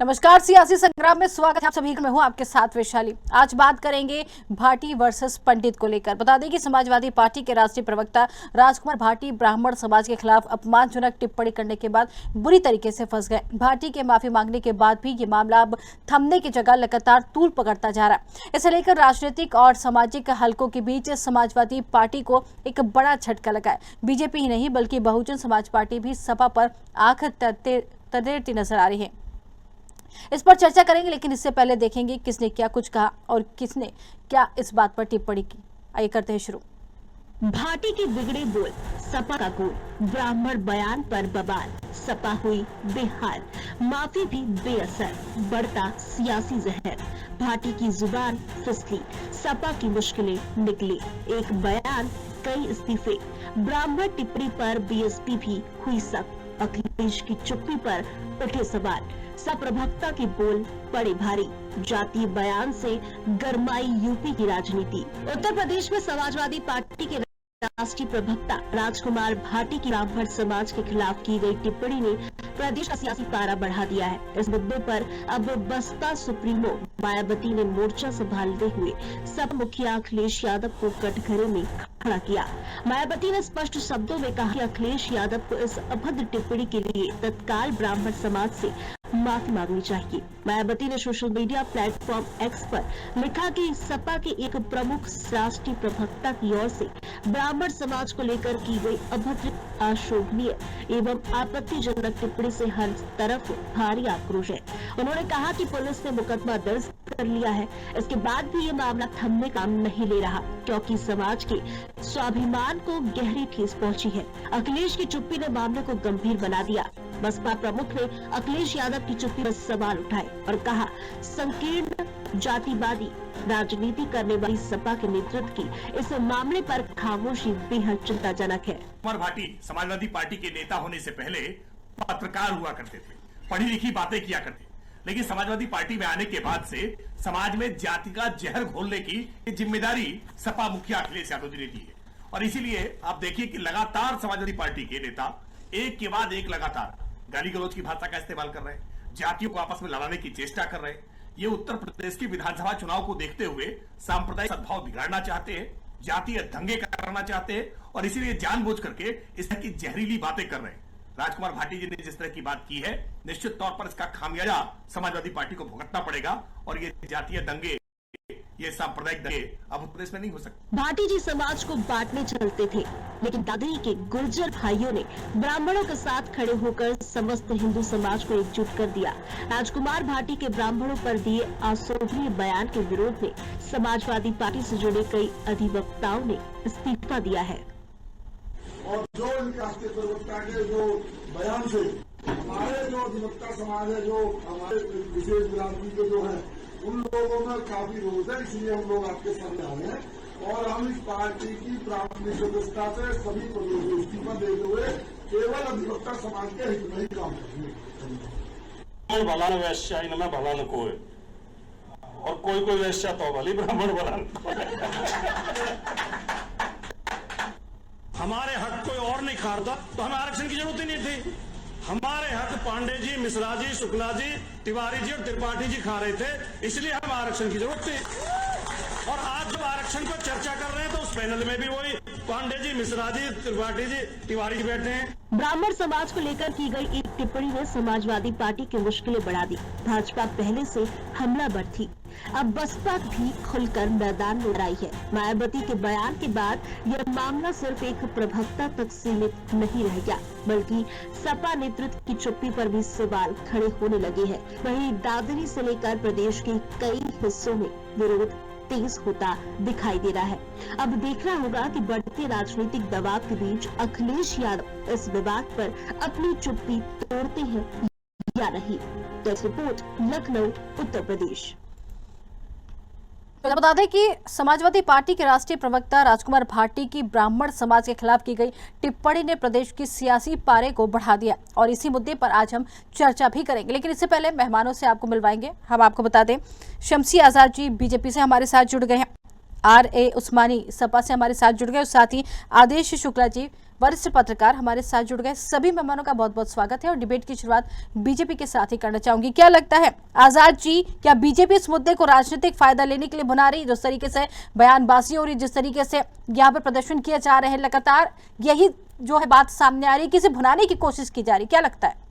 नमस्कार, सियासी संग्राम में स्वागत है आप सभी का। मैं हूं आपके साथ वैशाली। आज बात करेंगे भाटी वर्सेस पंडित को लेकर। बता दें कि समाजवादी पार्टी के राष्ट्रीय प्रवक्ता राजकुमार भाटी ब्राह्मण समाज के खिलाफ अपमानजनक टिप्पणी करने के बाद बुरी तरीके से फंस गए। भाटी के माफी मांगने के बाद भी ये मामला अब थमने की जगह लगातार तूल पकड़ता जा रहा है। इसे लेकर राजनीतिक और सामाजिक हलकों के बीच समाजवादी पार्टी को एक बड़ा झटका लगा है। बीजेपी ही नहीं बल्कि बहुजन समाज पार्टी भी सपा पर आंख तदेरती नजर आ रही है। इस पर चर्चा करेंगे, लेकिन इससे पहले देखेंगे किसने क्या कुछ कहा और किसने क्या इस बात पर टिप्पणी की। आइए करते हैं शुरू। भाटी के बिगड़े बोल, सपा का गोल, ब्राह्मण बयान पर बवाल, सपा हुई बेहाल, माफी भी बेअसर, बढ़ता सियासी जहर, भाटी की जुबान फिसली, सपा की मुश्किलें निकली, एक बयान कई इस्तीफे, ब्राह्मण टिप्पणी पर बीएसपी भी हुई सख्त, अखिलेश की चुप्पी पर उठे सवाल, सप्रभक्ता के बोल पड़े भारी, जातीय बयान से गरमाई यूपी की राजनीति। उत्तर प्रदेश में समाजवादी पार्टी के राष्ट्रीय प्रवक्ता राजकुमार भाटी की ब्राह्मण समाज के खिलाफ की गई टिप्पणी ने प्रदेश का सियासी पारा बढ़ा दिया है। इस मुद्दे पर अब बसपा सुप्रीमो मायावती ने मोर्चा संभालते हुए सब मुखिया अखिलेश यादव को कटघरे में खड़ा किया। मायावती ने स्पष्ट शब्दों में कहा कि अखिलेश यादव को इस अभद्र टिप्पणी के लिए तत्काल ब्राह्मण समाज से माफी मांगनी चाहिए। मायावती ने सोशल मीडिया प्लेटफॉर्म एक्स पर लिखा कि सपा के एक प्रमुख राष्ट्रीय प्रवक्ता की ओर से ब्राह्मण समाज को लेकर की गई अभद्र, अशोभनीय एवं आपत्तिजनक टिप्पणी से हर तरफ भारी आक्रोश है। उन्होंने कहा कि पुलिस ने मुकदमा दर्ज कर लिया है, इसके बाद भी ये मामला थमने का नाम नहीं ले रहा, क्योंकि समाज के स्वाभिमान को गहरी ठेस पहुंची है। अखिलेश की चुप्पी ने मामले को गंभीर बना दिया। बसपा प्रमुख ने अखिलेश यादव की चुप्पी पर सवाल उठाए और कहा, संकीर्ण जातिवादी राजनीति करने वाली सपा के नेतृत्व की इस मामले पर खामोशी बेहद चिंताजनक है। राजकुमार भाटी समाजवादी पार्टी के नेता होने से पहले पत्रकार हुआ करते थे, पढ़ी लिखी बातें किया करते, लेकिन समाजवादी पार्टी में आने के बाद से समाज में जाति का जहर घोलने की जिम्मेदारी सपा मुखिया अखिलेश यादव जी ने दी है। और इसीलिए आप देखिए कि लगातार समाजवादी पार्टी के नेता एक के बाद एक लगातार गाली गलौज की भाषा का इस्तेमाल कर रहे हैं, जातियों को आपस में लड़ाने की चेष्टा कर रहे हैं। ये उत्तर प्रदेश की विधानसभा चुनाव को देखते हुए सांप्रदायिक सद्भाव बिगाड़ना चाहते हैं, जातीय दंगे करना चाहते हैं और इसीलिए जानबूझ करके इस तरह की जहरीली बातें कर रहे हैं। राजकुमार भाटी जी ने जिस तरह की बात की है, निश्चित तौर पर इसका खामियाजा समाजवादी पार्टी को भुगतना पड़ेगा और ये जातीय दंगे, ये सांप्रदायिक दंगे अब उत्तर प्रदेश में नहीं हो सकते। भाटी जी समाज को बांटने चलते थे, लेकिन दादरी के गुर्जर भाइयों ने ब्राह्मणों के साथ खड़े होकर समस्त हिंदू समाज को एकजुट कर दिया। राजकुमार भाटी के ब्राह्मणों पर दिए अशोभनीय बयान के विरोध में समाजवादी पार्टी से जुड़े कई अधिवक्ताओं ने इस्तीफा दिया है। और जो इनके राष्ट्रीय प्रवक्ता के जो बयान से हमारे जो अधिवक्ता समाज है, जो हमारे विशेष बिरादरी के जो है, उन लोगों में काफी रोष है। इसलिए हम लोग आपके सामने आए हैं और हम इस पार्टी की प्राथमिक सदस्यता से सभी पदों से इस्तीफा देते हुए केवल अधिवक्ता समाज के हित में ही काम करेंगे। भला न वैश्या इनमें भला न कोई, और कोई वैश्या तो भली ब्राह्मण भला हमारे हक कोई और नहीं खाता तो हमें आरक्षण की जरूरत ही नहीं थी। हमारे हक पांडे जी, मिश्रा जी, शुक्ला जी, तिवारी जी और त्रिपाठी जी खा रहे थे, इसलिए हमें आरक्षण की जरूरत थी। और आज जब आरक्षण पर चर्चा कर रहे हैं तो उस पैनल में भी वही पांडे जी, मिश्रा जी, त्रिपाठी जी, तिवारी जी बैठे हैं। ब्राह्मण समाज को लेकर की गई एक टिप्पणी ने समाजवादी पार्टी की मुश्किलें बढ़ा दी। भाजपा पहले से हमलावर थी, अब बसपा भी खुलकर मैदान में आई है। मायावती के बयान के बाद यह मामला सिर्फ एक प्रवक्ता तक सीमित नहीं रह गया, बल्कि सपा नेतृत्व की चुप्पी पर भी सवाल खड़े होने लगे हैं। वहीं दादरी से लेकर प्रदेश के कई हिस्सों में विरोध तेज होता दिखाई दे रहा है। अब देखना होगा कि बढ़ते राजनीतिक दबाव के बीच अखिलेश यादव इस विवाद पर अपनी चुप्पी तोड़ते हैं या नहीं। Desk report, Lucknow, Uttar Pradesh. बता दें कि समाजवादी पार्टी के राष्ट्रीय प्रवक्ता राजकुमार भाटी की ब्राह्मण समाज के खिलाफ की गई टिप्पणी ने प्रदेश की सियासी पारे को बढ़ा दिया और इसी मुद्दे पर आज हम चर्चा भी करेंगे। लेकिन इससे पहले मेहमानों से आपको मिलवाएंगे। हम आपको बता दें, शमसी आजाद जी बीजेपी से हमारे साथ जुड़ गए हैं। R.A. उस्मानी सपा से हमारे साथ जुड़ गए और साथ ही आदेश शुक्ला जी वरिष्ठ पत्रकार हमारे साथ जुड़ गए। सभी मेहमानों का बहुत बहुत स्वागत है और डिबेट की शुरुआत बीजेपी के साथ ही करना चाहूंगी। क्या लगता है आजाद जी, क्या बीजेपी इस मुद्दे को राजनीतिक फायदा लेने के लिए बना रही, जिस तरीके से बयानबाजी हो रही, जिस तरीके से यहाँ पर प्रदर्शन किया जा रहे हैं, लगातार यही जो है बात सामने आ रही है कि इसे भुनाने की कोशिश की जा रही, क्या लगता है?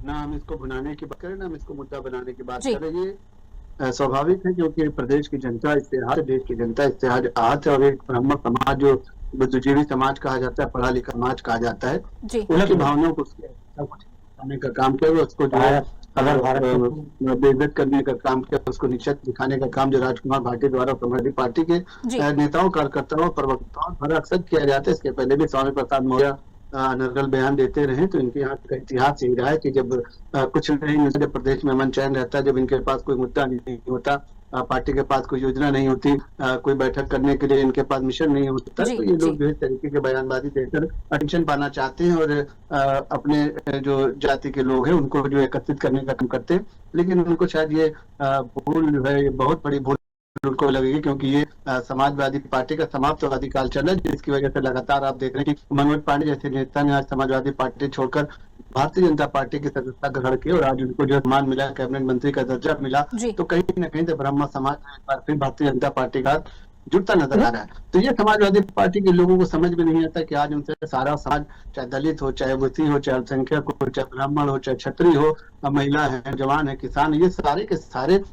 ना हम इसको भुनाने की बात करें, ना हम इसको मुद्दा बनाने की बात करें। ये स्वाभाविक है क्योंकि प्रदेश की जनता इस्तेहार, देश की जनता इस्तेहार आहत है और एक ब्राह्मण समाज जो बुद्धिजीवी समाज कहा जाता है, पढ़ा लिखा समाज कहा जाता है, उनकी भावनाओं को उसके का काम किया, उसको जो है बेइज्जत करने का काम किया, उसको नीचा दिखाने का काम जो राजकुमार भाटी द्वारा समाजवादी पार्टी के नेताओं, कार्यकर्ताओं, प्रवक्ताओं द्वारा अक्सर किया जाता है। इसके पहले भी स्वामी प्रसाद मौर्य अनर्गल बयान देते रहे, तो इनके यहाँ का इतिहास यही रहा है कि जब कुछ नहीं मध्य प्रदेश में अमन चैन रहता है, जब इनके पास कोई मुद्दा नहीं होता, पार्टी के पास कोई योजना नहीं होती, कोई बैठक करने के लिए इनके पास मिशन नहीं होता, तो ये लोग जो इस तरीके के बयानबाजी देकर अटेंशन पाना चाहते हैं और अपने जो जाति के लोग हैं उनको जो एकत्रित करने का काम करते हैं। लेकिन उनको शायद ये भूल जो है, ये बहुत बड़ी भूल उनको लगेगी क्योंकि ये समाजवादी पार्टी का समाप्तवादी काल चल रहा है, जिसकी वजह से लगातार आप देख रहे हैं कि मनोज पांडे जैसे नेता ने आज समाजवादी पार्टी छोड़कर भारतीय जनता पार्टी की सदस्यता ग्रहण की और आज उनको जो सम्मान मिला, कैबिनेट मंत्री का दर्जा मिला, तो कहीं न कहीं से ब्राह्मण समाज फिर भारतीय जनता पार्टी का जुड़ता नजर आ रहा है। तो ये समाजवादी पार्टी के लोगों को समझ में नहीं आता कि आज उनसे सारा समाज, चाहे दलित हो, चाहे ओबीसी हो, चाहे अल्पसंख्यक हो, चाहे ब्राह्मण हो, चाहे क्षत्रिय हो, महिला है, जवान है, किसान है, ये सारे के सारे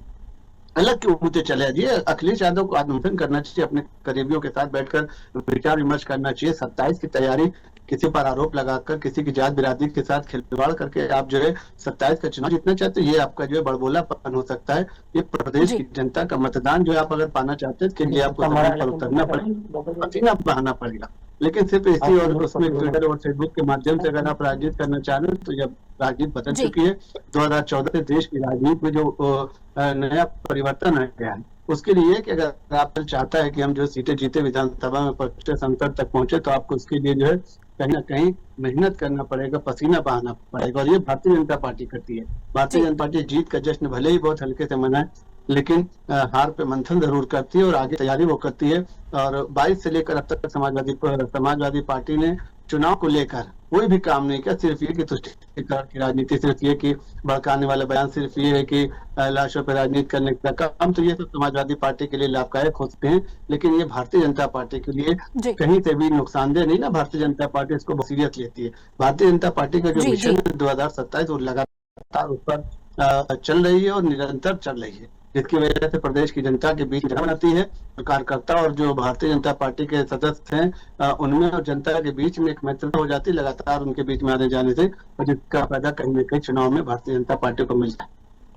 अलग क्यों होते चले जाइए। अखिलेश यादव को आत्मचिंतन करना चाहिए, अपने करीबियों के साथ बैठकर विचार विमर्श करना चाहिए। 27 की तैयारी किसी पर आरोप लगाकर, किसी की जात बिरादरी के साथ खिलवाड़ करके आप जो है 27 का चुनाव जीतना चाहते हैं, ये आपका जो है बड़बोलापन हो सकता है। ये प्रदेश की जनता का मतदान जो है आप अगर पाना चाहते हैं, इसके लिए आपको जमीन पर उतरना पड़ेगा, पसीना बहाना पड़ेगा। लेकिन सिर्फ इसी और उसमें ट्विटर और फेसबुक के माध्यम से अगर आप राजनीति करना चाह रहे हैं, तो जब राजनीति बदल चुकी है, 2014 से देश की राजनीति में जो नया परिवर्तन आया है, उसके लिए कि अगर आप चाहता है कि हम जो सीटें जीते विधानसभा में, पहुंचे, संसद तक पहुंचे, तो आपको उसके लिए जो है कहीं ना कहीं मेहनत करना पड़ेगा, पसीना बहाना पड़ेगा, और ये भारतीय जनता पार्टी करती है। भारतीय जनता पार्टी जीत का जश्न भले ही बहुत हल्के से मनाए, लेकिन हार पे मंथन जरूर करती है और आगे तैयारी वो करती है। और 22 से लेकर अब तक समाजवादी पार्टी ने चुनाव को लेकर कोई भी काम नहीं किया, सिर्फ ये कि तुष्टिकरण की राजनीति, सिर्फ ये कि भड़काने वाला बयान, सिर्फ ये है कि लाशों पर राजनीति करने का काम, तो ये तो समाजवादी पार्टी के लिए लाभदायक हो सकते हैं, लेकिन ये भारतीय जनता पार्टी के लिए कहीं से भी नुकसानदेह नहीं ना। भारतीय जनता पार्टी इसको बहुत सीरियस लेती है। भारतीय जनता पार्टी का जो मिशन है 2027 वो लगातार उस पर चल रही है और निरंतर चल रही है, जिसकी वजह से प्रदेश की जनता के बीच बनाती है। कार्यकर्ता और जो भारतीय जनता पार्टी के सदस्य हैं उनमें और जनता के बीच में एक मैत्रिता हो जाती है लगातार उनके बीच में आने जाने से, और जिसका फायदा कहीं न कहीं चुनाव में भारतीय जनता पार्टी को मिलता है।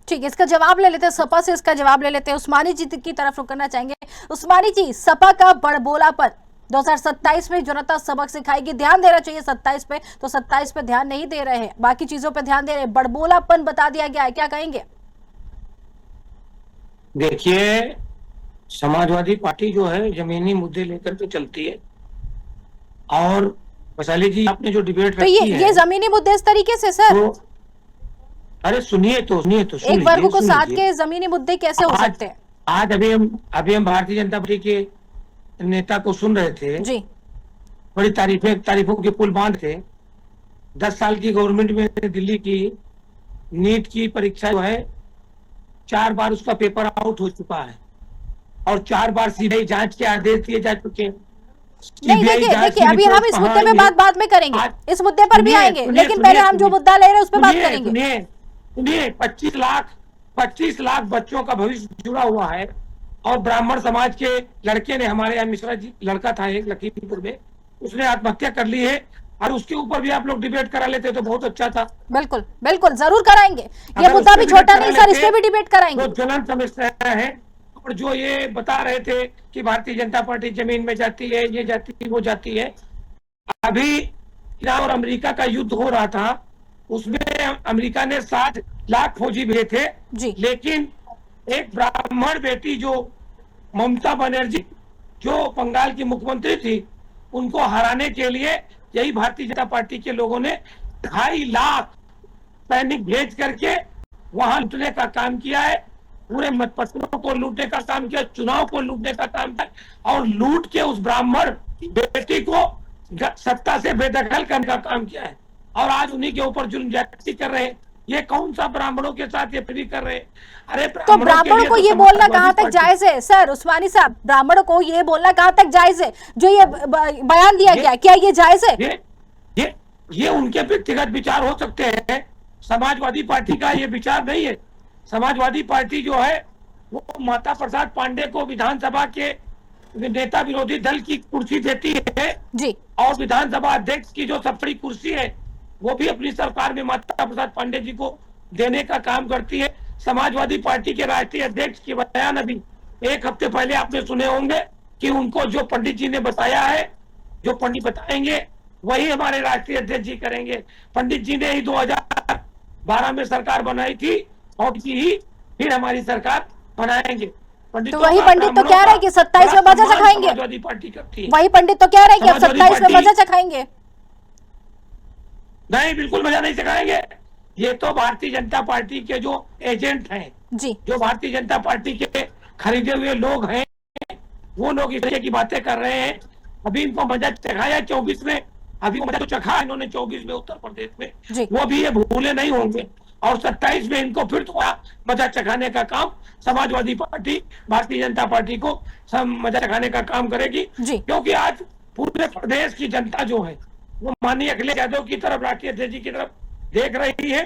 ठीक है, इसका जवाब ले लेते हैं, सपा से इसका जवाब ले लेते हैं। उस्मानी जी की तरफ रुक करना चाहेंगे। उस्मानी जी, सपा का बड़बोलापन 2027 में जनता सबक सिखाएगी, ध्यान देना चाहिए 27 पे, तो 27 पे ध्यान नहीं दे रहे हैं, बाकी चीजों पे ध्यान दे रहे हैं, बड़बोलापन बता दिया गया है, क्या कहेंगे? देखिए, समाजवादी पार्टी जो है जमीनी मुद्दे लेकर के चलती है, और वैशाली जी आपने जो डिबेट तो ये जमीनी मुद्दे इस तरीके से सर, तो अरे सुनिए एक वर्ग को साथ के जमीनी मुद्दे कैसे हो सकते हैं? आज अभी हम भारतीय जनता पार्टी के नेता को सुन रहे थे जी, बड़ी तारीफों के पुल बांध थे। 10 साल की गवर्नमेंट में दिल्ली की नीट की परीक्षा जो है 4 बार उसका पेपर आउट हो चुका है और 4 बार सीबीआई जांच के आदेश दिए जा चुके हैं। नहीं देखिए अभी हम इस मुद्दे पे बात बाद में करेंगे, इस मुद्दे पर भी आएंगे, लेकिन पहले हम जो मुद्दा ले रहे हैं उस पर बात करेंगे। सुनिए, 25 लाख बच्चों का भविष्य जुड़ा हुआ है, और ब्राह्मण समाज के लड़के ने, हमारे यहाँ मिश्रा जी लड़का था एक लखीमपुर में, उसने आत्महत्या कर ली है, और उसके ऊपर भी आप लोग डिबेट करा लेते तो बहुत अच्छा था। बिल्कुल बिल्कुल जरूर कराएंगे, ये मुद्दा भी छोटा नहीं सर, इस पे भी डिबेट कराएंगे। तो ज्वलन समस्या है, और जो ये बता रहे थे कि भारतीय जनता पार्टी जमीन में जाती है, ये जाती है, वो जाती है। अभी ईरान और अमेरिका का युद्ध हो रहा था, उसमें अमेरिका ने 60 लाख फौजी भेजे थे जी। लेकिन एक ब्राह्मण बेटी जो ममता बनर्जी, जो बंगाल की मुख्यमंत्री थी, उनको हराने के लिए यही भारतीय जनता पार्टी के लोगों ने 2.5 लाख सैनिक भेज करके वहां लूटने का काम किया है, पूरे मतपत्रों को लूटने का काम किया, चुनाव को लूटने का काम किया और लूट के उस ब्राह्मण बेटी को सत्ता से बेदखल करने का काम किया है और आज उन्हीं के ऊपर जुल्म ज्यादती कर रहे हैं। ये कौन सा ब्राह्मणों के साथ ये फ्री कर रहे हैं? अरे तो ब्राह्मणों को ये बोलना कहाँ तक जायज है सर उस्मानी साहब? ब्राह्मणों को ये बोलना कहाँ तक जायज है जो ये बयान दिया गया, क्या ये जायज है? ये उनके व्यक्तिगत विचार हो सकते हैं, समाजवादी पार्टी का ये विचार नहीं है। समाजवादी पार्टी जो है वो माता प्रसाद पांडे को विधानसभा के नेता विरोधी दल की कुर्सी देती है जी, और विधानसभा अध्यक्ष की जो सबसे बड़ी कुर्सी है वो भी अपनी सरकार में माता प्रसाद पांडे जी को देने का काम करती है। समाजवादी पार्टी के राष्ट्रीय अध्यक्ष के बयान अभी एक हफ्ते पहले आपने सुने होंगे कि उनको जो पंडित जी ने बताया है, जो पंडित बताएंगे वही हमारे राष्ट्रीय अध्यक्ष जी करेंगे। पंडित जी ने ही 2012 में सरकार बनाई थी और ही फिर हमारी सरकार बनाएंगे। तो वही पंडित तो कह रहे हैं कि 27 में मजा चखाएंगे। समाजवादी पार्टी करती है। वही पंडित तो कह रहे हैं कि अब 27 में मजा चखाएंगे। नहीं, बिल्कुल मजा नहीं चखाएंगे। ये तो भारतीय जनता पार्टी के जो एजेंट हैं जी, जो भारतीय जनता पार्टी के खरीदे हुए लोग हैं, वो लोग इस तरह की बातें कर रहे हैं। अभी इनको मजा चखाया 24 में, अभी मजा तो चखा इन्होंने 24 में उत्तर प्रदेश में, वो भी ये भूले नहीं होंगे और 27 में इनको फिर थोड़ा मजा चखाने का काम समाजवादी पार्टी भारतीय जनता पार्टी को मजा चखाने का काम करेगी। क्योंकि आज पूरे प्रदेश की जनता जो है वो माननीय अखिलेश यादव की तरफ, राष्ट्रीय अध्यक्ष जी की तरफ देख रही है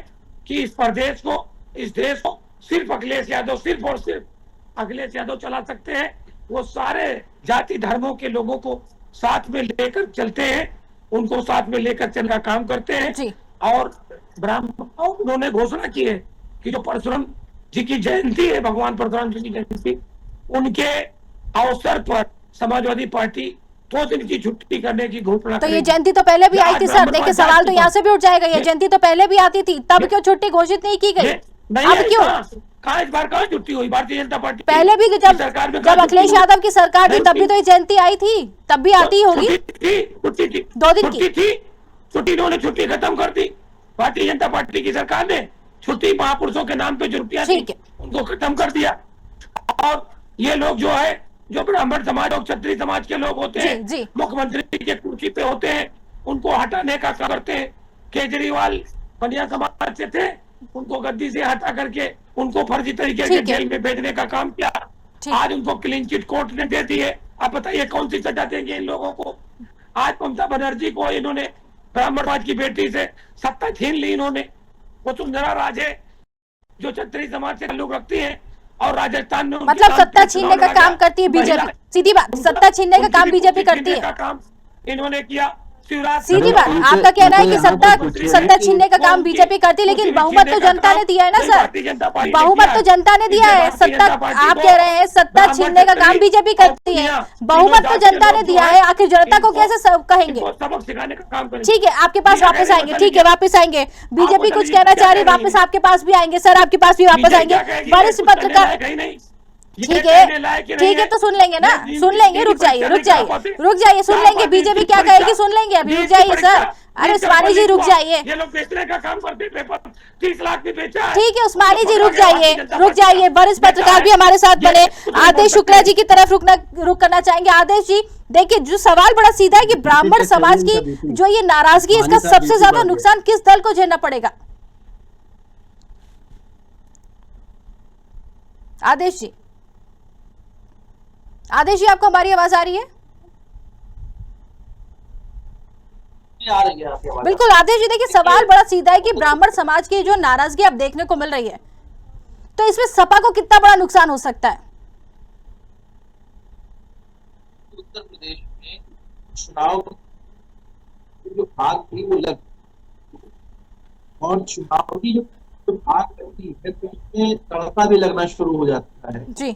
कि इस प्रदेश को, इस देश को सिर्फ अखिलेश यादव, सिर्फ और सिर्फ अखिलेश यादव चला सकते हैं। वो सारे जाति धर्मों के लोगों को साथ में लेकर चलते हैं, उनको साथ में लेकर चलने का काम करते हैं। और ब्राह्मणों उन्होंने घोषणा की है कि जो परशुराम जी की जयंती है, भगवान परशुराम जी की जयंती, उनके अवसर पर समाजवादी पार्टी 2 दिन की छुट्टी करने की घोषणा। तो ये जयंती तो पहले भी आई थी सर, देखिए सवाल तो यहाँ से भी उठ जाएगा, ये जयंती तो पहले भी आती थी, तब क्यों छुट्टी घोषित नहीं की गई? अब क्यों? कहाँ इस बार कहाँ छुट्टी हुई? भारतीय जनता पार्टी पहले भी जब अखिलेश यादव की सरकार थी तब भी तो ये जयंती आई थी, तब भी आती होगी। छुट्टी थी 2 दिन की छुट्टी, इन्होंने छुट्टी खत्म कर दी। भारतीय जनता पार्टी की सरकार ने छुट्टी महापुरुषों के नाम पे जो रुपया थी उनको खत्म कर दिया। और ये लोग जो है, जो ब्राह्मण समाज और क्षत्रिय समाज के लोग होते हैं, मुख्यमंत्री के कुर्सी पे होते हैं, उनको हटाने का काम करते हैं। केजरीवाल बनिया समाज से थे, उनको गद्दी से हटा करके उनको फर्जी तरीके से जेल में भेजने का काम किया। आज उनको क्लीन चिट कोर्ट ने दे दी है। अब बताइए कौन सी सजा देंगे इन लोगों को? आज ममता बनर्जी को इन्होंने ब्राह्मणवाद की बेटी से सत्ता छीन ली इन्होंने। वसुंधरा राजे जो क्षत्रिय समाज से ताल्लुक रखती है और राजस्थान में मतलब सत्ता छीनने का काम करती है बीजेपी, सीधी बात, सत्ता छीनने का काम बीजेपी करती है। काम इन्होंने किया। सीधी बात, आपका कहना है कि सत्ता छीनने का काम बीजेपी करती है, लेकिन बहुमत तो जनता ने दिया है ना सर, बहुमत तो जनता ने दिया है। सत्ता, आप कह रहे हैं सत्ता छीनने का काम बीजेपी करती है, बहुमत तो जनता ने दिया है, आखिर जनता को कैसे सब कहेंगे? ठीक है, आपके पास वापस आएंगे, ठीक है वापस आएंगे। बीजेपी कुछ कहना चाह रही, वापस आपके पास भी आएंगे सर, आपके पास भी वापस आएंगे। वरिष्ठ पत्रकार, ठीक है तो सुन लेंगे ना, सुन लेंगे, रुक जाइए सुन लेंगे, बीजेपी क्या कहेगी सुन लेंगे, अभी रुक जाइए सर। अरे उस्मानी जी रुक जाइए, ये लोग बेचने का काम करते, पेपर 30 लाख में बेचा। ठीक है उस्मानी जी रुक जाइए। वरिष्ठ पत्रकार भी हमारे साथ बने, आदेश शुक्ला जी की तरफ रुक करना चाहेंगे। आदेश जी देखिए, जो सवाल बड़ा सीधा है कि ब्राह्मण समाज की जो ये नाराजगी, इसका सबसे ज्यादा नुकसान किस दल को झेलना पड़ेगा? आदेश जी, आपको हमारी आवाज आ रही है? बिल्कुल आदेश जी, देखिए सवाल बड़ा सीधा है कि ब्राह्मण समाज की जो नाराजगी अब देखने को मिल रही है, तो इसमें सपा को कितना बड़ा नुकसान हो सकता है? उत्तर प्रदेश में चुनाव जो आग थी वो लग, और चुनाव की जो आग लगती है तो उसमें तड़का भी लगना शुरू हो जाता है जी।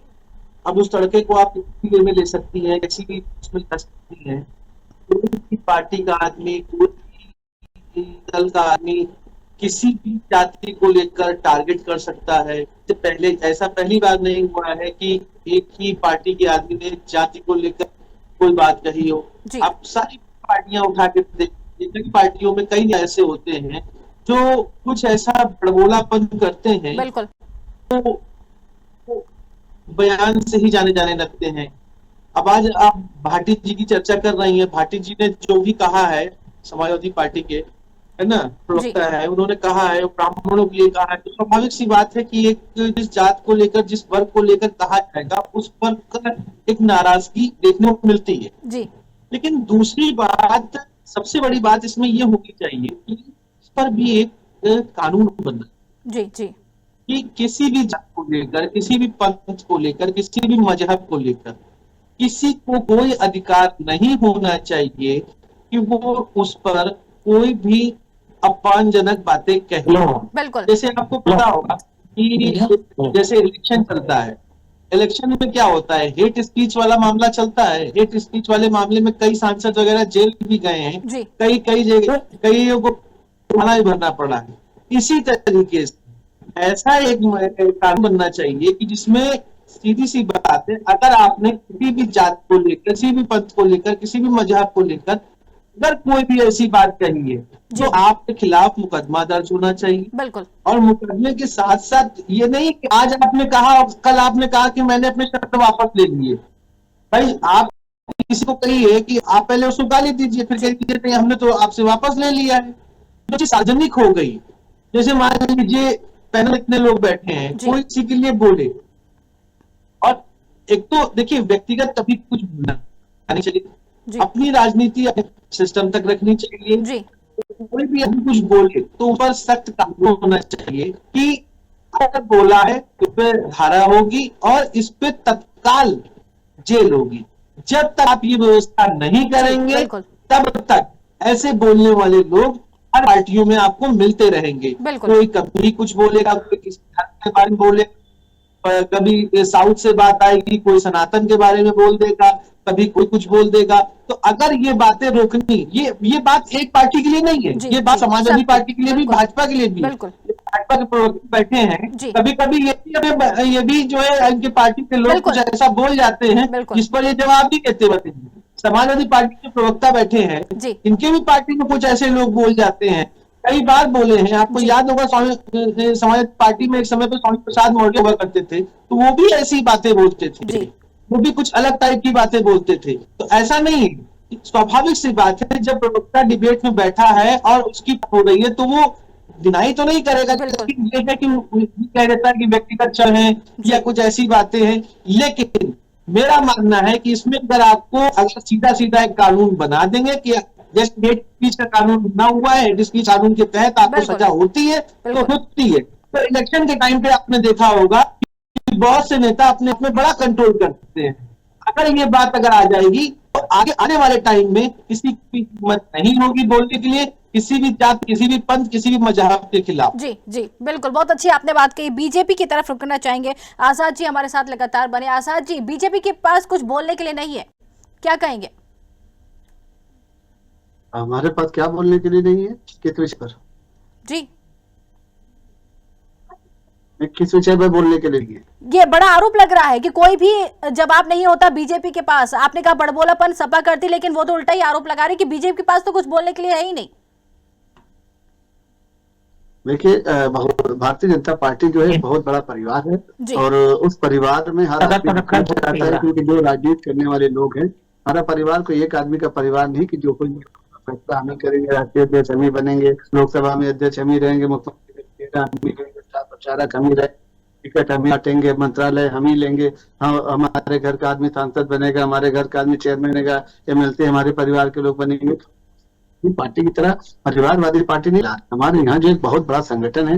अब उस तड़के को आप किसी वे में ले सकती हैं, किसी भी उसमें कर सकती हैं। कोई भी पार्टी का आदमी, कोई भी दल का आदमी किसी भी जाति को लेकर टारगेट कर सकता है। इससे पहले ऐसा पहली बार नहीं हुआ है कि एक ही पार्टी के आदमी ने जाति को लेकर कोई बात कही हो। आप सारी पार्टियां उठा के देखिए, पार्टियों में कई ऐसे होते हैं जो कुछ ऐसा बड़बोलापन करते हैं बिल्कुल वो बयान से ही जाने जाने लगते हैं। अब आज आप भाटी जी की चर्चा कर रही हैं, भाटी जी ने जो भी कहा है, समाजवादी पार्टी के है ना प्रवक्ता है, उन्होंने कहा है, ब्राह्मणों के लिए कहा है, तो स्वाभाविक सी बात है कि एक जिस जात को लेकर, जिस वर्ग को लेकर कहा जाएगा, उस वर्ग का एक नाराजगी देखने को मिलती है। जी लेकिन दूसरी बात, सबसे बड़ी बात इसमें ये होनी चाहिए कि इस पर भी एक कानून बनना, जी जी कि किसी भी जात को लेकर, किसी भी पंथ को लेकर, किसी भी मजहब को लेकर किसी को कोई अधिकार नहीं होना चाहिए कि वो उस पर कोई भी अपमानजनक बातें कहे। बिल्कुल जैसे आपको पता होगा कि जैसे इलेक्शन चलता है, इलेक्शन में क्या होता है, हेट स्पीच वाला मामला चलता है। हेट स्पीच वाले मामले में कई सांसद वगैरह जेल भी गए हैं, जी कई जगह कईयों को थाना भी भरना पड़ा है। इसी तरीके से ऐसा एक कानून बनना चाहिए कि जिसमें सीधी सी बात है, अगर आपने किसी भी जात को लेकर, किसी भी पंथ को लेकर, किसी भी मजहब को लेकर अगर कोई भी ऐसी बात कही है तो आपके खिलाफ मुकदमा दर्ज होना चाहिए। बिल्कुल और मुकदमे के साथ साथ ये नहीं कि आज आपने कहा, कल आपने कहा कि मैंने अपने शब्द वापस ले लिए। भाई आप किसी को कहिए कि आप पहले उसको गाली दीजिए, फिर कह दीजिए नहीं हमने तो आपसे वापस ले लिया है। जो चीज सार्वजनिक हो गई, जैसे मान लीजिए पैनल इतने लोग बैठे हैं, कोई किसी के लिए बोले, और एक तो देखिए व्यक्तिगत कभी कुछ नहीं चाहिए, अपनी राजनीति सिस्टम तक रखनी चाहिए। जी कोई भी अभी कुछ बोले तो ऊपर सख्त कानून होना चाहिए कि अगर बोला है इस पे धारा होगी और इस पे तत्काल जेल होगी। जब तक आप ये व्यवस्था नहीं करेंगे बिल्कुल। तब तक ऐसे बोलने वाले लोग हर पार्टियों में आपको मिलते रहेंगे। बिल्कुल। कोई कभी कुछ बोलेगा, कोई किसी धर्म के बारे में बोलेगा, कभी साउथ से बात आएगी, कोई सनातन के बारे में बोल देगा, कभी कोई कुछ बोल देगा। तो अगर ये बातें रोकनी, ये बात एक पार्टी के लिए नहीं है, ये बात समाजवादी पार्टी के लिए भी, भाजपा के लिए भी। बिल्कुल। भाजपा के प्रवक्ता बैठे हैं, जी। कभी कभी ये भी जो है इनके पार्टी के लोग कुछ ऐसा बोल जाते हैं जिस पर ये जवाब भी कहते हैं। समाजवादी पार्टी के प्रवक्ता बैठे हैं, जी। इनके भी पार्टी में कुछ ऐसे लोग बोल जाते हैं, कई बार बोले हैं। आपको याद होगा समाजवादी पार्टी में एक समय पर स्वामी प्रसाद मौर्य हुआ करते थे, तो वो भी ऐसी बातें बोलते थे, वो भी कुछ अलग टाइप की बातें बोलते थे। तो ऐसा नहीं है, स्वाभाविक सी बात है, जब प्रवक्ता डिबेट में बैठा है और उसकी हो रही है तो वो डिनाई तो नहीं करेगा, ये है कि कह देता है कि व्यक्तिगत चल है या कुछ ऐसी बातें हैं। लेकिन मेरा मानना है कि इसमें अगर सीधा सीधा एक कानून बना देंगे कि जैसे हेट स्पीच का कानून बना हुआ है, हेट स्पीच कानून के तहत आपको सजा होती है तो होती है। तो इलेक्शन के टाइम पे आपने देखा होगा कि बहुत से नेता अपने अपने बड़ा कंट्रोल करते हैं। अगर ये बात अगर आ जाएगी तो आगे आने वाले टाइम में किसी की हिम्मत नहीं होगी बोलने के लिए, किसी भी जात, किसी भी पंथ, किसी भी मजहब के खिलाफ। जी जी बिल्कुल, बहुत अच्छी आपने बात कही। बीजेपी की तरफ रुकना चाहेंगे, आजाद जी हमारे साथ लगातार बने। आजाद जी, बीजेपी के पास कुछ बोलने के लिए नहीं है, क्या कहेंगे? हमारे पास क्या बोलने के लिए नहीं है? किस विषय पर? जी किस विषय पर बोलने के लिए? ये बड़ा आरोप लग रहा है कि कोई भी जवाब नहीं होता बीजेपी के पास। आपने कहा बड़बोलापन सपा करती, लेकिन वो तो उल्टा ही आरोप लगा रही कि बीजेपी के पास तो कुछ बोलने के लिए है ही नहीं। देखिए, भारतीय जनता पार्टी जो है बहुत बड़ा परिवार है और उस परिवार में हर आदमी चाहता है, क्योंकि जो राजनीति करने वाले लोग हैं, हमारा परिवार कोई एक आदमी का परिवार नहीं कि जो कोई फैसला हम ही करेंगे, राष्ट्रीय अध्यक्ष हम ही बनेंगे, लोकसभा में अध्यक्ष हम ही रहेंगे, मुख्यमंत्री प्रचारक हम ही रहे, टिकट हम ही बांटेंगे, मंत्रालय हम ही लेंगे, हमारे घर का आदमी सांसद बनेगा, हमारे घर का आदमी चेयरमैन बनेगा, एमएलसी हमारे परिवार के लोग बनेंगे। पार्टी की तरह परिवारवादी पार्टी नहीं। हमारे यहाँ जो एक बहुत बड़ा संगठन है,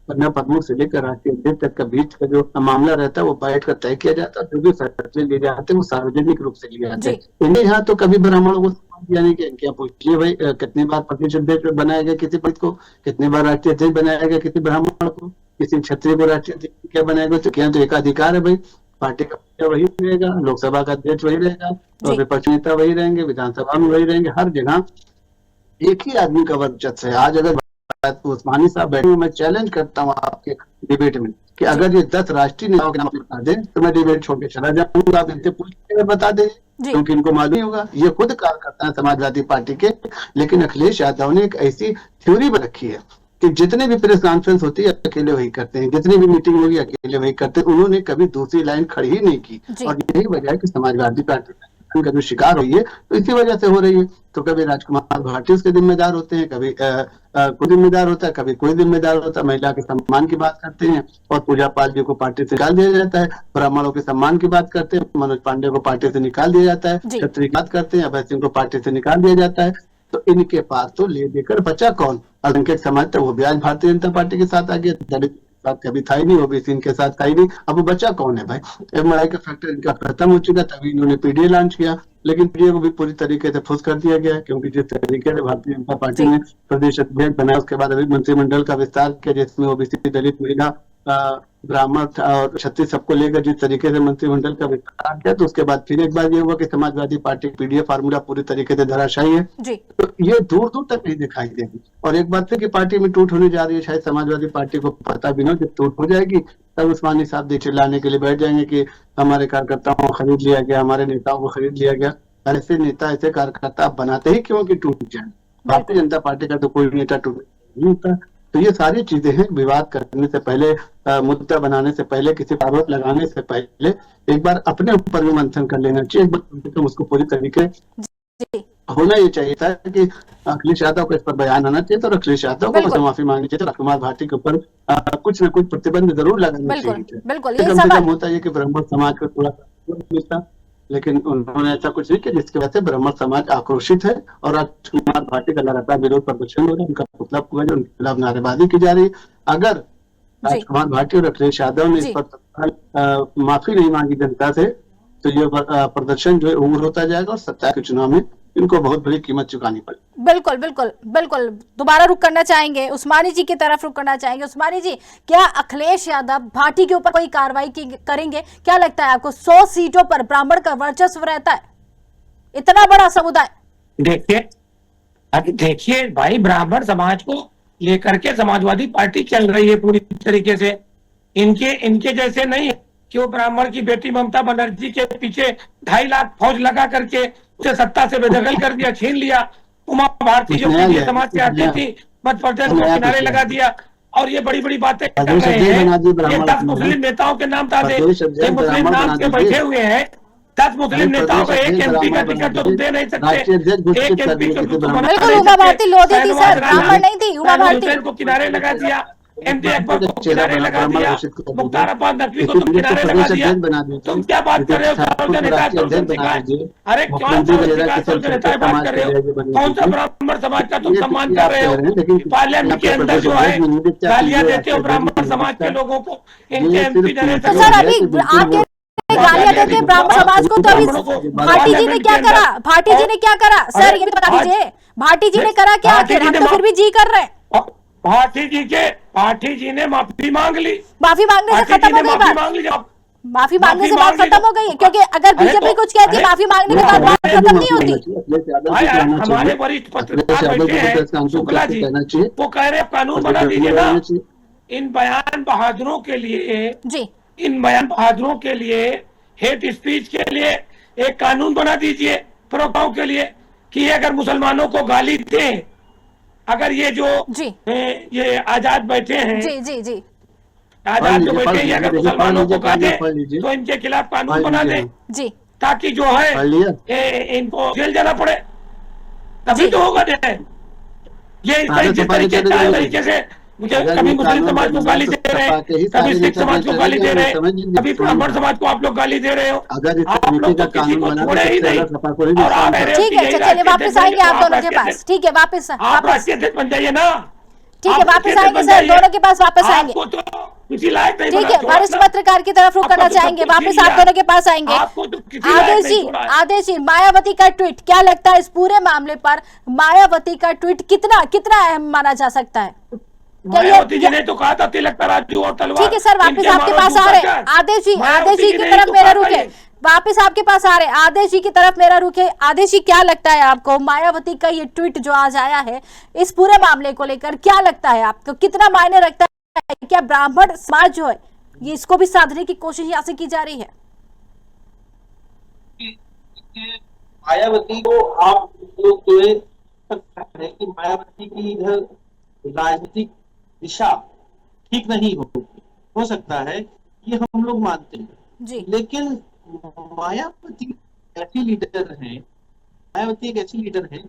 पन्ना प्रमुख से लेकर राष्ट्रीय अध्यक्ष तक का बीच का जो मामला रहता है वो बैठ कर तय किया जाता है। जो भी फैसले लिए जाते हैं वो सार्वजनिक रूप से लिए जाते हैं। इनके यहाँ तो कभी ब्राह्मणों को यानी कि क्या पूछिए भाई, कितनी बार प्रदेश अध्यक्ष बनाया गया किसी पद को, कितनी बार राष्ट्रीय अध्यक्ष बनाया गया किसी ब्राह्मण को, किसी क्षत्रिय को राष्ट्रीय अध्यक्ष क्या बनाया गया? तो क्या तो एक अधिकार है भाई, पार्टी का वही रहेगा, लोकसभा का अध्यक्ष वही रहेगा और विपक्ष नेता वही रहेंगे, विधानसभा में वही रहेंगे, हर जगह एक ही आदमी का वर्चस्व है। आज अगर उस्मानी साहब बैठे, मैं चैलेंज करता हूँ आपके डिबेट में कि अगर ये 10 राष्ट्रीय नेताओं के नाम बता दें तो मैं डिबेट छोड़ के चला जाऊंगा, आप इनसे पूछ के बता दें, क्योंकि इनको मालूम नहीं होगा। ये खुद कार्यकर्ता है समाजवादी पार्टी के, लेकिन अखिलेश यादव ने एक ऐसी थ्योरी बना रखी है कि जितने भी प्रेस कॉन्फ्रेंस होती है अकेले वही करते हैं, जितनी भी मीटिंग होगी अकेले वही करते हैं, उन्होंने कभी दूसरी लाइन खड़ी ही नहीं की। और यही वजह है कि समाजवादी पार्टी का जो शिकार हुई है तो इसी वजह से हो रही है। तो कभी राजकुमार भाटी उसके जिम्मेदार होते हैं, कभी कोई जिम्मेदार होता है, कभी कोई जिम्मेदार होता है। महिला के सम्मान की बात करते हैं और पूजा पाल जी को पार्टी से निकाल दिया जाता है। ब्राह्मणों के सम्मान की बात करते हैं, मनोज पांडे को पार्टी से निकाल दिया जाता है। क्षत्रिय की बात करते हैं, अभय सिंह को पार्टी से निकाल दिया जाता है। तो इनके पास तो ले देकर बचा कौन? अल्पसंख्यक समाज तो वो भी आज भारतीय जनता पार्टी के साथ आ गया, दलित के साथ कभी था ही नहीं, ओबीसी इनके साथ था ही नहीं। अब वो बचा कौन है भाई? एमआरआई का फैक्टर इनका खत्म हो चुका, तभी इन्होंने पीडीए लॉन्च किया, लेकिन पीडीए को भी पूरी तरीके से फुस कर दिया गया, क्योंकि जिस तरीके से भारतीय जनता पार्टी ने प्रदेश अध्यक्ष बनाया, उसके बाद अभी मंत्रिमंडल का विस्तार किया, जिसमें ओबीसी, दलित, महिला, ब्राह्मण और क्षत्रिय सबको लेकर जिस तरीके से मंत्रिमंडल का विस्तार किया, तो उसके बाद फिर एक बार ये हुआ कि समाजवादी पार्टी पीडीए फार्मूला पूरी तरीके से धराशायी है। तो ये दूर दूर तक नहीं दिखाई देगी। और एक बात है कि पार्टी में टूट होने जा रही है, शायद समाजवादी पार्टी को पता भी ना, जब टूट हो जाएगी तब उस्मानी साहब देख चिल्लाने के लिए बैठ जाएंगे कि हमारे कार्यकर्ताओं को खरीद लिया गया, हमारे नेताओं को खरीद लिया गया। ऐसे नेता, ऐसे कार्यकर्ता बनाते ही क्यों कि टूट जाए? भारतीय जनता पार्टी का तो कोई नेता टूट नहीं होता। तो ये सारी चीजें हैं, विवाद करने से पहले, मुद्दा बनाने से पहले, किसी पर आरोप लगाने से पहले एक बार अपने ऊपर भी मंथन कर लेना चाहिए। एक बार तो उसको पूरी तरीके होना ये चाहिए था कि अखिलेश यादव को इस पर बयान आना चाहिए, तो अखिलेश यादव को माफी मांगनी चाहिए, तो राजकुमार भाटी के ऊपर कुछ न कुछ प्रतिबंध जरूर लगाना चाहिए। कम से कम होता है कि ब्राह्मण समाज को थोड़ा मिलता, लेकिन उन्होंने ऐसा कुछ नहीं किया, जिसकी वजह से ब्राह्मण समाज आक्रोशित है और राजकुमार भाटी का लगातार विरोध प्रदर्शन हो रहा है, उनका पुतला फूका है, उनके खिलाफ नारेबाजी की जा रही है। अगर राजकुमार भाटी और अखिलेश यादव ने इस पर माफी नहीं मांगी जनता से, तो ये प्रदर्शन जो है उग्र होता जाएगा और 27 के चुनाव में इनको बहुत बड़ी कीमत चुकानी पड़ेगी। बिल्कुल बिल्कुल बिल्कुल। दोबारा रुक करना चाहेंगे, उस्मानी जी की तरफ रुक करना चाहेंगे। उस्मानी जी, क्या अखिलेश यादव भाटी के ऊपर कोई कार्रवाई करेंगे? क्या लगता है आपको? 100 सीटों पर ब्राह्मण का वर्चस्व रहता है, इतना बड़ा समुदाय। देखिए भाई, ब्राह्मण समाज को लेकर के समाजवादी पार्टी चल रही है पूरी तरीके से। इनके जैसे नहीं है कि वो ब्राह्मण की बेटी ममता बनर्जी के पीछे 2.5 लाख फौज लगा करके उसे सत्ता से बेदखल कर दिया, छीन लिया। उमा भारती जो पीड़ित समाज से आती थी, मध्य प्रदेश को किनारे लगा दिया, और ये बड़ी बड़ी बातें कर रहे हैं। ये 10 मुस्लिम नेताओं के नाम था, ये मुस्लिम नाम के बैठे हुए हैं। 10 मुस्लिम नेताओं को एक एमपी का टिकट तो दे नहीं सकते। एक एमपी बिल्कुल, उमा भारती लोधी थी सर, ब्राह्मण नहीं थी। उमा भारती को किनारे लगा दिया, एमडी अकबर को किनारे लगा दिया, मुख्तार अब्बास नकवी को तुम किनारे लगा दिया। तुम क्या बात कर रहे हो? अरे कौन सा नेता बात कर रहे हो? कौन सा ब्राह्मण समाज का तुम सम्मान कर रहे हो? पार्लियामेंट के अंदर जो है गालियां देते हो ब्राह्मण समाज के लोगों को, इनके एमपी सर अभी आपके गालियां देते ब्राह्मण समाज को, तो अभी भाटी जी ने क्या करा? भाटी जी ने क्या करा सर, ये भी बता दीजिए। भाटी जी ने करा क्या? आखिर हम तो फिर भी जी कर रहे हैं। भाटी जी ने माफी मांग ली। माफी मांगने से खत्म हो गई बात? माफी मांगने से बात खत्म हो गई? क्योंकि अगर बीजेपी कुछ कहती है माफी मांगने के बाद बात खत्म नहीं होती। हमारे वरिष्ठ पत्रकार बैठे हैं, शुक्ला जी, वो कह रहे कानून बना दीजिए ना इन बयान बहादुरों के लिए जी, इन बयान बहादुरों के लिए, हेट स्पीच के लिए एक कानून बना दीजिए प्रवक्ताओं के लिए, कि अगर मुसलमानों को गाली दें, अगर ये जो ये आजाद बैठे हैं, जी आजाद जो बैठे हैं, अगर मुसलमानों को कहा दे तो इनके खिलाफ कानून बना दे जी, ताकि जो है इनको जेल जाना पड़े, तभी तो होगा। ये इस तरीके से मुझे कभी मुस्लिम समाज को गाली दे रहे हैं, कभी सिख समाज को गाली दे रहे हैं, कभी ब्राह्मण समाज को आप लोग गाली दे रहे हो। आप लोग तो किसी को छोड़े ही नहीं। और आप ठीक है, चलिए वापस आएंगे आप दोनों के पास। ठीक है, वापस आप राष्ट्रीय अध्यक्ष बन जाइए ना। ठीक है, वापस आएंगे सर, दोनों के पास वापस आएंगे। ठीक है, वरिष्ठ पत्रकार की तरफ रुक करना चाहेंगे, वापस आप दोनों के पास आएंगे। आदेश जी, मायावती का ट्वीट, क्या लगता है इस पूरे मामले पर मायावती का ट्वीट कितना अहम माना जा सकता है? मायावती जी ने तो कहा था तिलक तराजू और तलवार। ठीक है सर, वापस आपके पास आ रहे हैं। आदेश जी की तरफ मेरा रुके, वापस आपके पास आ रहे हैं। आदेश जी की तरफ मेरा रुके। आदेश जी, क्या लगता है आपको मायावती का ये ट्वीट जो आज आया है, इस पूरे मामले को लेकर क्या लगता है आपको? कितना मायने रखता है? क्या ब्राह्मण समाज जो है ये इसको भी साधने की कोशिश यहाँ से की जा रही है? मायावती को आप लोग जो है कि मायावती की इधर राजनीतिक दिशा ठीक नहीं हो सकता है, ये हम लोग मानते हैं। जी लेकिन मायावती ऐसी लीडर है, मायावती एक ऐसी लीडर है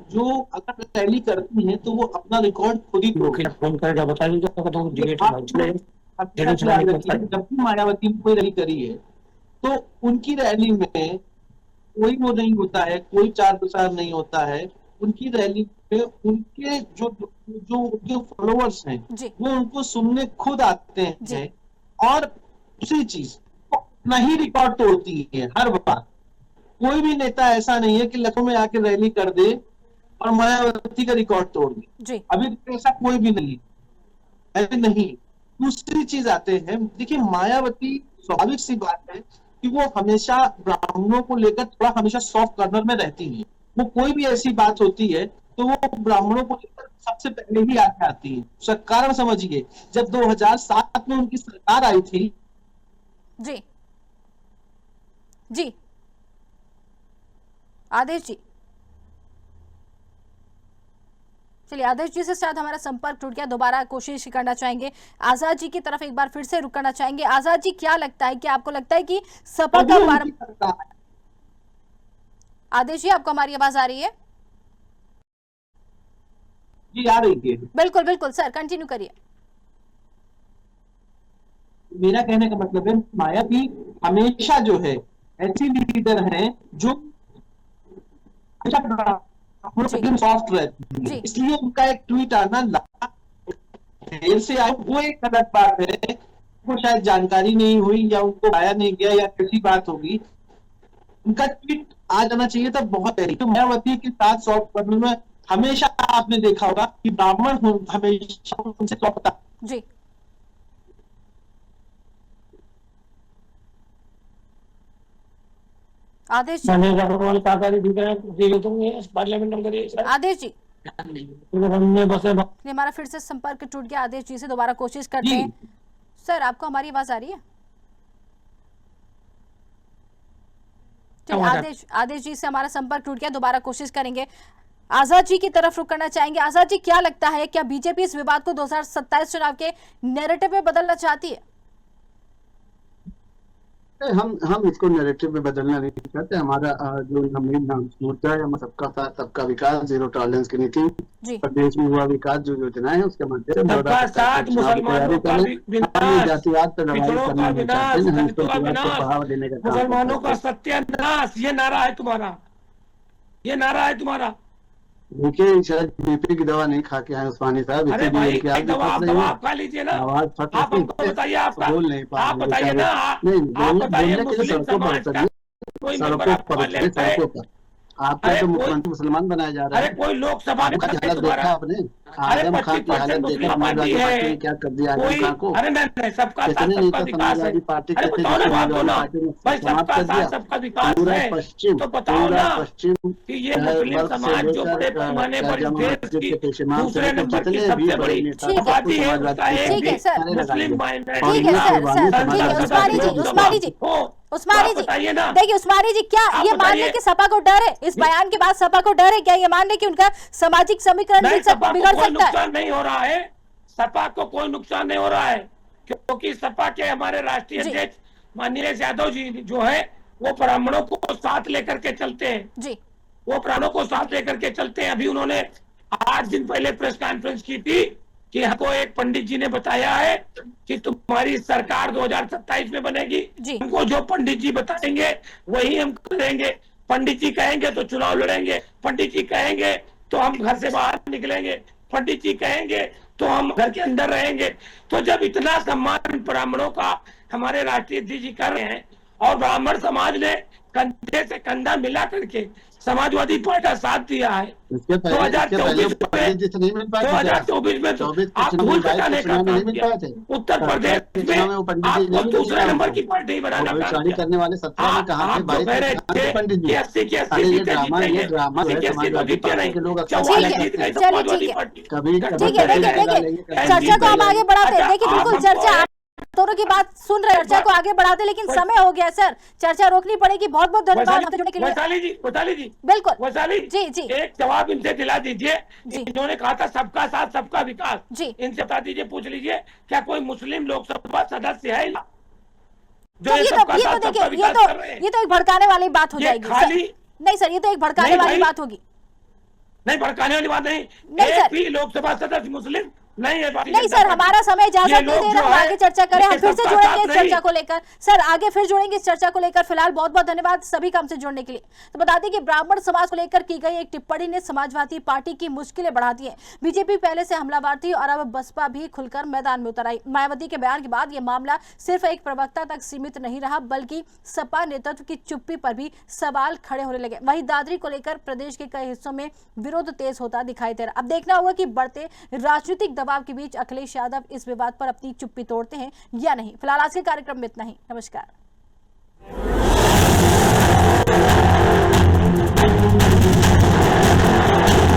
जो अगर रैली करती है तो वो अपना रिकॉर्ड खुद ही तोड़ती है। फोन करेगा बताइए तो डिलीट आप हमेशा याद रखिए, जब भी मायावती ने कोई रैली करी है तो उनकी रैली में कोई वो नहीं होता है, कोई चार प्रचार नहीं होता है। उनकी रैली पे उनके जो जो उनके फॉलोअर्स हैं जी वो उनको सुनने खुद आते जी। हैं। और दूसरी चीज नहीं रिकॉर्ड तोड़ती है हर बार। कोई भी नेता ऐसा नहीं है कि लखनऊ में आके रैली कर दे और मायावती का रिकॉर्ड तोड़ दे। जी अभी ऐसा कोई भी नहीं, ऐसे नहीं। दूसरी चीज आते हैं, देखिए मायावती स्वाभाविक सी बात है कि वो हमेशा ब्राह्मणों को लेकर थोड़ा हमेशा सॉफ्ट कॉर्नर में रहती है। वो कोई भी ऐसी बात होती है तो वो ब्राह्मणों को लेकर सबसे पहले ही आगे आती है। उसका कारण समझिए, जब 2007 में उनकी सरकार आई थी। जी जी आदेश जी, चलिए आदेश जी से शायद हमारा संपर्क टूट गया, दोबारा कोशिश करना चाहेंगे। आजाद जी की तरफ एक बार फिर से रुक करना चाहेंगे। आजाद जी, क्या लगता है कि आपको लगता है कि सपा का आदेश जी, आपको हमारी आवाज आ रही है? जी आ रही है। बिल्कुल बिल्कुल सर, कंटिन्यू करिए। मेरा कहने का मतलब है मायावती हमेशा जो है ऐसी लीडर है जो हमेशा सॉफ्ट रहती है। इसलिए उनका एक ट्वीट आना देर से आया वो एक अलग बात है, वो शायद जानकारी नहीं हुई या उनको आया नहीं गया या कैसी बात होगी। उनका ट्वीट आ जाना चाहिए था बहुत पहले। तो मायावती के साथ सॉफ्ट करने में हमेशा आपने देखा होगा कि ब्राह्मण हमेशा उनसे सॉफ्ट था। जी आदेश जी, आदेश जी, हमारा फिर से संपर्क टूट गया। आदेश जी से दोबारा कोशिश करते हैं। सर, आपको हमारी आवाज आ रही है? आदेश जी से हमारा संपर्क टूट गया, दोबारा कोशिश करेंगे। आजाद जी की तरफ रुक करना चाहेंगे। आजाद जी, क्या लगता है, क्या बीजेपी इस विवाद को 2027 चुनाव के नैरेटिव में बदलना चाहती है? हम इसको नैरेटिव में बदलना नहीं चाहते। हमारा जो मुद्दा है, हम सबका साथ सबका विकास, जीरो टॉलरेंस की नीति, प्रदेश में हुआ विकास, जो योजनाएं हैं उसके माध्यम से जातिवाद पर लड़ाई करना नहीं चाहते। हम इसको बढ़ावा देने का काम। मुसलमानों का सत्यानाश, ये नारा है तुम्हारा, ये नारा है तुम्हारा। देखिए, शायद बीपी की दवा नहीं खा के आए उस्मानी साहब। अरे भाई, दवा आप खा लीजिए ना। आवाज आप हमको बताइए, आपका बोल नहीं पा आप बताइए ना। आप बताइए मुस्लिम समाज का कोई मेंबर आपको सड़कों पर आपका तो मुख्यमंत्री मुसलमान बनाया जा रहा है। अरे कोई लोकसभा में हालत देखा आपने? आजम खान की हालत देखा, समाजवादी पार्टी ने क्या कर दिया आजम खान को? अरे नहीं, सबका साथ सबका विकास है। पार्टी अरे बताओ ना, बात दो ना भाई, सबका साथ सबका विकास है पश्चिम, तो बताओ ना पश्चिम कि ये मुस्लिम समाज जो बड़े पैमाने पर देश की दूसरे नंबर की सबसे बड़ी आबादी है, उसका एक भी मुस्लिम माइनॉरिटी। ठीक है सर, ठीक है। उस्मानी जी, देखिए उस्मानी जी, क्या ये मानने की सपा को डर है? इस बयान के बाद सपा को डर है क्या? ये मानने की उनका सामाजिक समीकरण बिगड़ सकता है? नुकसान नहीं हो रहा है, सपा को कोई नुकसान नहीं हो रहा है, क्योंकि सपा के हमारे राष्ट्रीय अध्यक्ष माननीय यादव जी जो है वो ब्राह्मणों को साथ लेकर के चलते हैं जी, वो ब्राह्मणों को साथ लेकर के चलते हैं। अभी उन्होंने 8 दिन पहले प्रेस कॉन्फ्रेंस की थी कि हमको एक पंडित जी ने बताया है कि तुम्हारी सरकार 2027 में बनेगी, हमको जो पंडित जी बताएंगे वही हम करेंगे। पंडित जी कहेंगे तो चुनाव लड़ेंगे, पंडित जी कहेंगे तो हम घर से बाहर निकलेंगे, पंडित जी कहेंगे तो हम घर के अंदर रहेंगे। तो जब इतना सम्मान ब्राह्मणों का हमारे राष्ट्रीय अध्यक्ष जी कर रहे हैं और ब्राह्मण समाज ने कंधे से कंधा मिला करके समाजवादी पार्टी का साथ दिया है, 2024 में तो आप भूल चुकाने का काम किया। उत्तर प्रदेश में आपको दूसरे नंबर की पार्टी बनाना काम किया। करने वाले 17 में कहा थे, 22 पंडित जी। 80 की 80 सीटें जीतेंगे, 80 तो जीते नहीं, 44 जीत गई समाजवादी पार्टी। ठीक है, देखिए चर्चा को हम आगे बढ़ाते हैं। देखिए बिल्कुल चर्चा दोनों की बात सुन रहे हैं, चर्चा को आगे बढ़ाते, लेकिन समय हो गया सर, चर्चा रोकनी पड़ेगी। बहुत बहुत धन्यवाद हमसे जुड़ने के लिए। वैशाली जी बिल्कुल वैशाली जी जी एक जवाब इनसे दिला दीजिए। जी। इन्होंने कहा था सबका साथ सबका विकास, जी। इनसे बता दीजिए, पूछ लीजिए क्या कोई मुस्लिम लोकसभा सदस्य है जो तो ये ये सबका तो साथ सबका देखिए, विकास कर रहे हैं? ये तो एक भड़काने वाली बात हो ये जाएगी खाली- नहीं सर, ये तो एक भड़काने नहीं वाली भाई। बात होगी। नहीं, भड़काने वाली बात नहीं, नहीं एक सर। भी लोकसभा सदस्य मुस्लिम नहीं है। नहीं सर, हमारा समय इजाजत ये नहीं लोग दे जो रहा, हम है, आगे चर्चा करें, हम ये फिर से सबका जुड़ेंगे साथ इस नहीं। चर्चा को लेकर। सर आगे फिर जुड़ेंगे इस चर्चा को लेकर। फिलहाल बहुत बहुत धन्यवाद सभी का हमसे जुड़ने के लिए। तो बता दें कि ब्राह्मण समाज को लेकर की गई एक टिप्पणी ने समाजवादी पार्टी की मुश्किलें बढ़ा दी है। बीजेपी पहले से हमलावर थी और अब बसपा भी खुलकर मैदान में उतर आई। मायावती के बयान के बाद यह मामला सिर्फ एक प्रवक्ता तक सीमित नहीं रहा, बल्कि सपा नेतृत्व की चुप्पी पर भी सवाल खड़े होने लगे। वहीं दादरी को लेकर प्रदेश के कई हिस्सों में विरोध तेज होता दिखाई दे रहा। अब देखना होगा कि बढ़ते राजनीतिक दबाव के बीच अखिलेश यादव इस विवाद पर अपनी चुप्पी तोड़ते हैं या नहीं। फिलहाल आज के कार्यक्रम में इतना ही। नमस्कार।